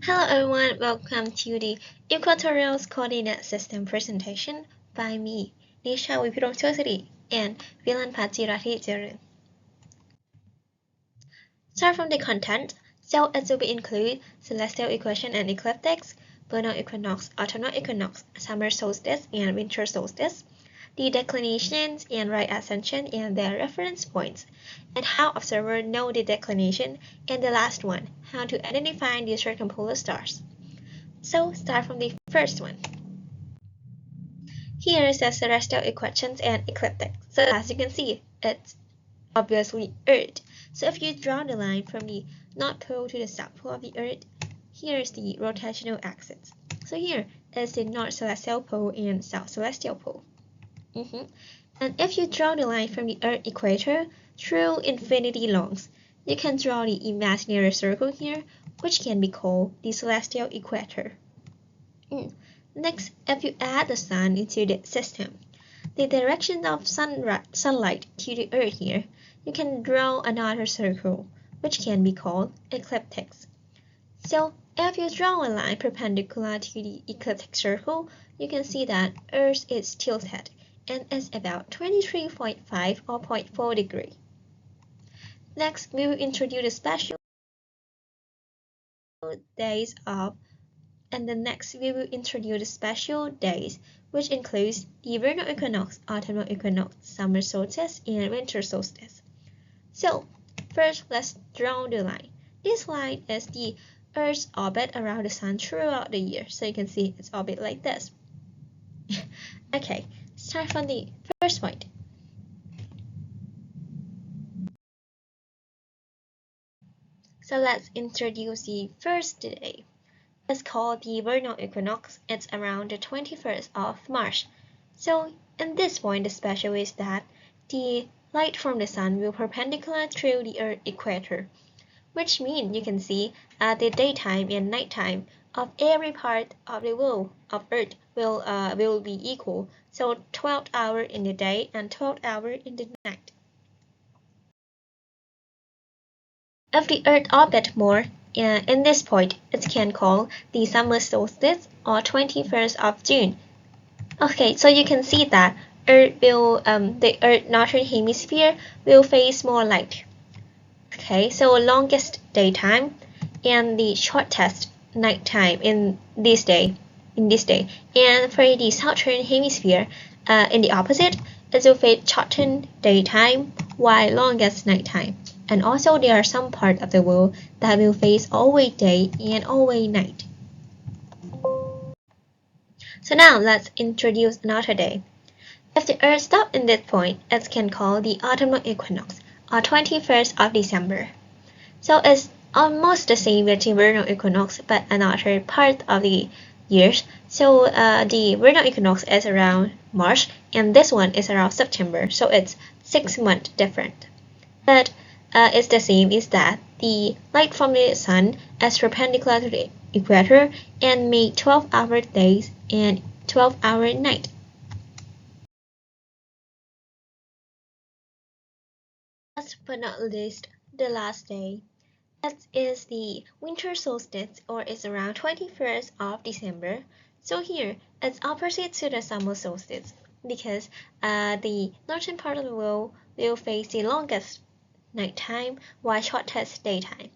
Hello everyone, welcome to the Equatorial Coordinate System presentation by me, Nisha Wipirotosiri and Vilan Pachirati Jerun. Start from the content, so it will include celestial equation and ecliptics, vernal equinox, autumnal equinox, summer solstice and winter solstice, the declinations and right ascension and their reference points, and how observers know the declination, and the last one, how to identify the circumpolar stars. So start from the first one. Here is the celestial equations and ecliptics. So as you can see, it's obviously Earth. So if you draw the line from the North Pole to the South Pole of the Earth, here is the rotational axis. So here is the North Celestial Pole and South Celestial Pole. And if you draw the line from the Earth equator through infinity longs, you can draw the imaginary circle here, which can be called the celestial equator. Next, if you add the sun into the system, the direction of sunlight to the Earth here, you can draw another circle, which can be called ecliptics. So if you draw a line perpendicular to the ecliptic circle, you can see that Earth is tilted and is about 23.5 or 0.4 degree. Next, we will introduce the special days of, and the next we will introduce the special days, which includes the vernal equinox, autumnal equinox, summer solstice, and winter solstice. So first, let's draw the line. This line is the Earth's orbit around the Sun throughout the year, so you can see its orbit like this. Okay, start from the first point. So let's introduce the first day. It's called the vernal equinox. It's around the 21st of March. So in this point, the special is that the light from the sun will perpendicular through the Earth equator, which means you can see the daytime and nighttime of every part of the world of Earth will be equal. So 12 hours in the day and 12 hours in the night. If the Earth orbits more, in this point, it can call the summer solstice or 21st of June. Okay, so you can see that the Earth northern hemisphere will face more light. Okay, so longest daytime and the shortest nighttime in this day. And for the southern hemisphere, in the opposite, it will face shortened daytime while longest nighttime. And also there are some parts of the world that will face always day and always night. So now let's introduce another day. If the Earth stops in this point, it can call the autumnal equinox, or 21st of December. So it's almost the same with the vernal equinox, but another part of the years. So the vernal equinox is around March, and this one is around September. So it's 6 months different. But it's the same is that the light from the sun is perpendicular to the equator and make 12-hour days and 12-hour night. Last but not least, the last day. It is the winter solstice, or is around 21st of December. So here, it's opposite to the summer solstice because the northern part of the world will face the longest nighttime while shortest daytime.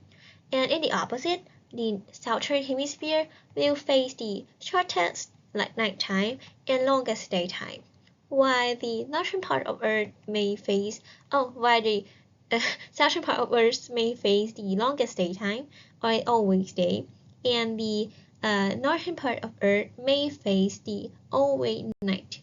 And in the opposite, the southern hemisphere will face the shortest nighttime and longest daytime, while the northern part of Earth may face while the southern part of Earth may face the longest daytime or always day, and the northern part of Earth may face the always night.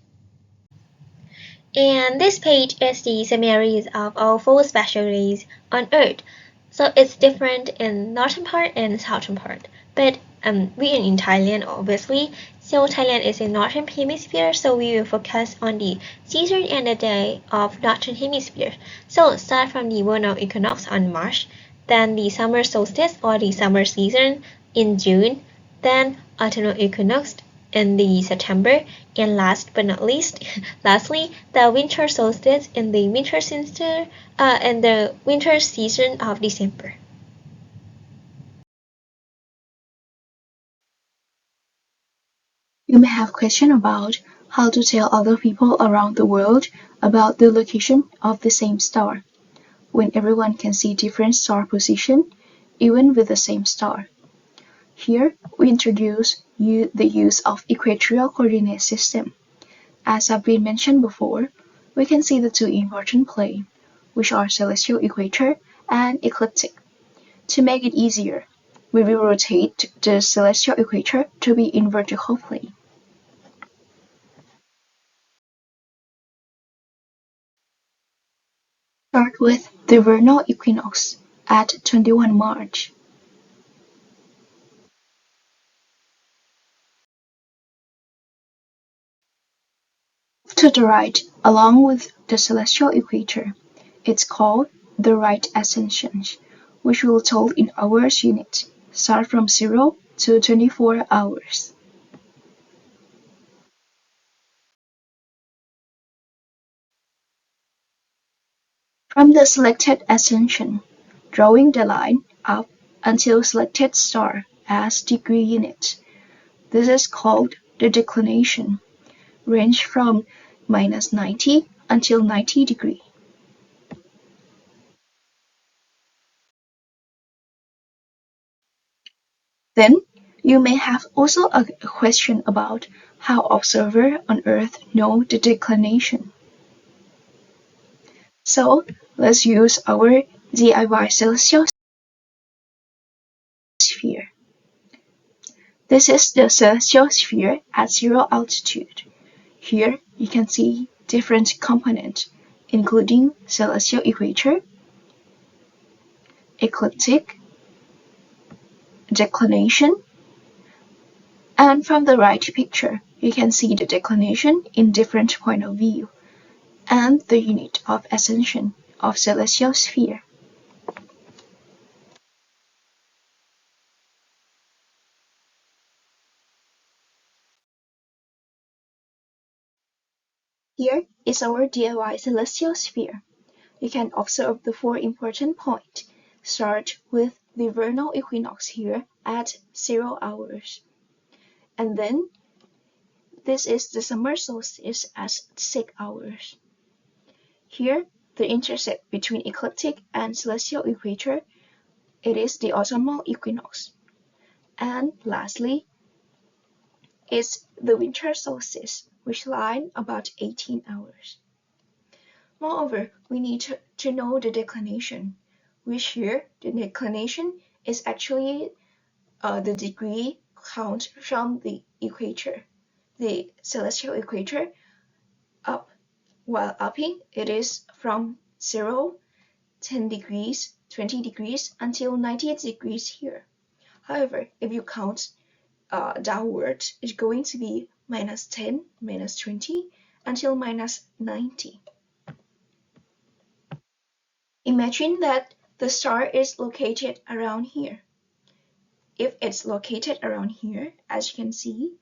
And this page is the summaries of our 4 special days on Earth. So it's different in northern part and southern part. But we are in Thailand, obviously. So Thailand is in northern hemisphere, so we will focus on the season and the day of northern hemisphere. So start from the vernal equinox on March, then the summer solstice or the summer season in June, then autumnal equinox in the September, and last but not least, lastly, the winter solstice in the winter season of December. You may have questions about how to tell other people around the world about the location of the same star, when everyone can see different star position, even with the same star. Here, we introduce the use of equatorial coordinate system. As have been mentioned before, we can see the two important planes, which are celestial equator and ecliptic. To make it easier, we will rotate the celestial equator to be in vertical plane. Start with the vernal equinox at 21 March. To the right, along with the celestial equator, it's called the right ascension, which we'll told in hours unit, start from 0 to 24 hours. From the selected ascension, drawing the line up until selected star as degree unit. This is called the declination, range from -90 until 90 degree. Then, you may have also a question about how observers on Earth know the declination. So, let's use our DIY celestial sphere. This is the celestial sphere at zero altitude. Here, you can see different components, including celestial equator, ecliptic, declination, and from the right picture, you can see the declination in different point of view, and the unit of ascension of celestial sphere. Here is our DIY celestial sphere. You can observe the four important points. Start with the vernal equinox here at 0 hours. And then this is the summer solstice at 6 hours. Here, the intercept between ecliptic and celestial equator, it is the autumnal equinox. And lastly, is the winter solstice, which lies about 18 hours. Moreover, we need to know the declination, which here the declination is actually the degree count from the equator, the celestial equator, up. While upping, it is from 0, 10 degrees, 20 degrees until 90 degrees here. However, if you count downward, it's going to be -10, -20 until -90. Imagine that the star is located around here. If it's located around here, as you can see,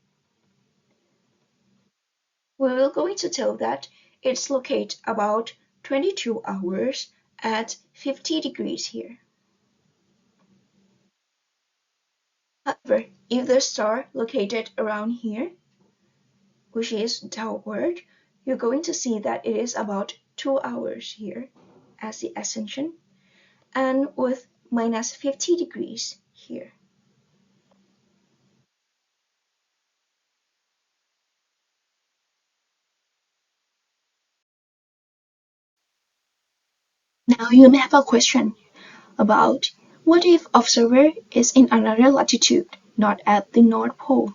we will going to tell that it's located about 22 hours at 50 degrees here. However, if the star located around here, which is downward, you're going to see that it is about 2 hours here as the ascension, and with -50 degrees here. Now you may have a question about what if observer is in another latitude, not at the North Pole?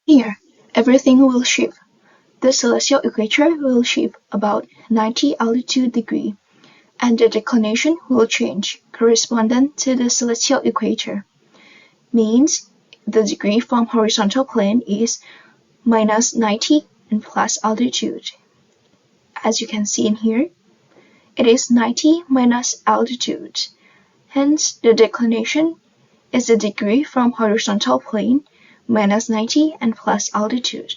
Here, everything will shift. The celestial equator will shift about 90 altitude degree, and the declination will change corresponding to the celestial equator. Means the degree from horizontal plane is -90 and plus altitude. As you can see in here, it is 90 minus altitude. Hence, the declination is the degree from horizontal plane -90 and plus altitude.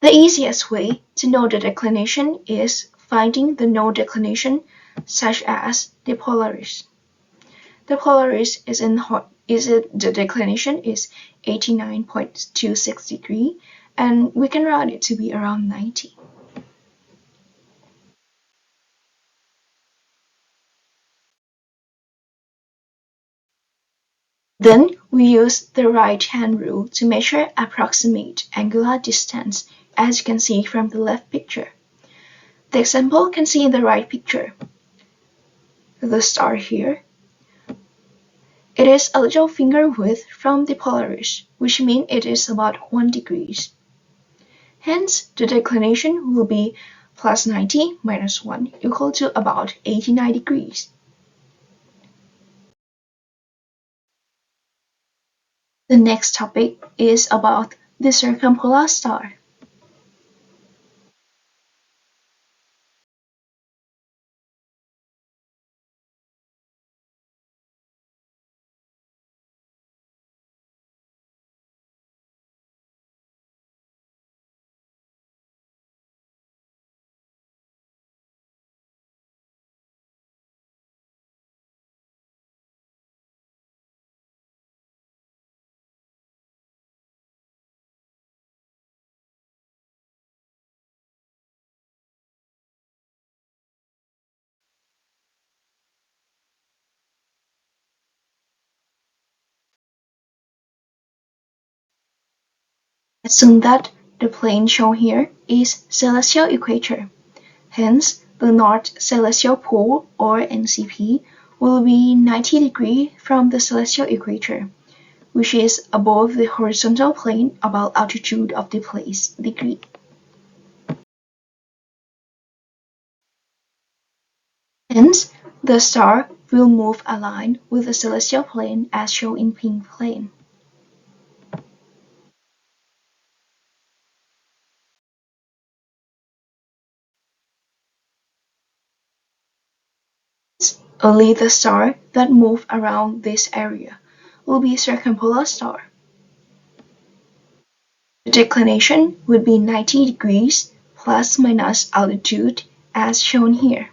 The easiest way to know the declination is finding the node declination, such as the Polaris. The Polaris the declination is 89.26 degrees, and we can round it to be around 90. Then we use the right-hand rule to measure approximate angular distance, as you can see from the left picture. The example can see in the right picture. The star here. It is a little finger width from the Polaris, which means it is about 1 degree. Hence, the declination will be plus 90 minus 1 equal to about 89 degrees. The next topic is about the circumpolar star. Assume that the plane shown here is celestial equator. Hence, the North Celestial Pole, or NCP, will be 90 degrees from the celestial equator, which is above the horizontal plane about altitude of the place degree. Hence, the star will move aligned with the celestial plane as shown in pink plane. Only the star that move around this area will be circumpolar star. The declination would be 90 degrees plus minus altitude as shown here.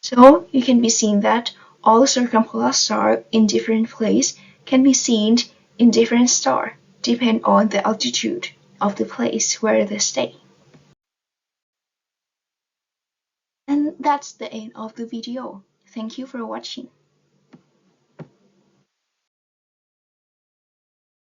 So you can be seen that all circumpolar stars in different places can be seen in different stars, depending on the altitude of the place where they stay. And that's the end of the video. Thank you for watching.